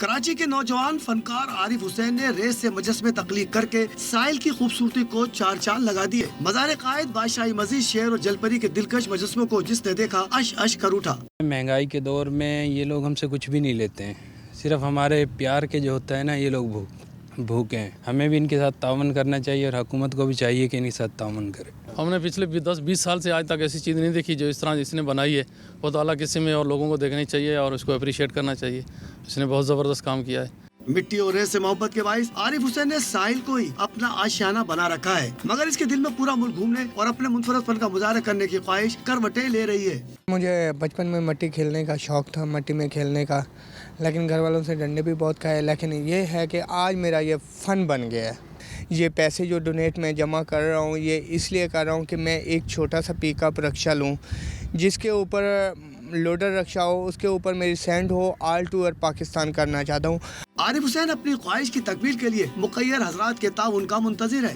کراچی کے نوجوان فنکار عارف حسین نے ریس سے مجسمے تخلیق کر کے ساحل کی خوبصورتی کو چار چاند لگا دیے۔ مزار قائد بادشاہی مسجد شیر اور جلپری کے دلکش مجسموں کو جس نے دیکھا اش اش کر اٹھا۔ مہنگائی کے دور میں یہ لوگ ہم سے کچھ بھی نہیں لیتے ہیں، صرف ہمارے پیار کے جو ہوتا ہے نا، یہ لوگ بھوکے ہیں۔ ہمیں بھی ان کے ساتھ تعاون کرنا چاہیے اور حکومت کو بھی چاہیے کہ ان کے ساتھ تعاون کرے۔ ہم نے پچھلے 10-20 سال سے آج تک ایسی چیز نہیں دیکھی جو اس طرح اس نے بنائی ہے۔ بہت اعلیٰ قسم ہے اور لوگوں کو دیکھنی چاہیے اور اس کو اپریشیٹ کرنا چاہیے۔ اس نے بہت زبردست کام کیا ہے۔ مٹی اور ریت سے محبت کے باعث عارف حسین نے ساحل کو ہی اپنا آشیانہ بنا رکھا ہے، مگر اس کے دل میں پورا ملک گھومنے اور اپنے منفرد فن کا مظاہرہ کرنے کی خواہش کروٹیں لے رہی ہے۔ مجھے بچپن میں مٹی کھیلنے کا شوق تھا، مٹی میں کھیلنے کا، لیکن گھر والوں سے ڈنڈے بھی بہت کھائے، لیکن یہ ہے کہ آج میرا یہ فن بن گیا ہے۔ یہ پیسے جو ڈونیٹ میں جمع کر رہا ہوں، یہ اس لیے کر رہا ہوں کہ میں ایک چھوٹا سا پک اپ رکشہ لوں جس کے اوپر لوڈر رکشہ ہو، اس کے اوپر میری سینڈ ہو، آل ٹور پاکستان کرنا چاہتا ہوں۔ عارف حسین اپنی خواہش کی تکمیل کے لیے مخیر حضرات کے تعاون کا منتظر ہے۔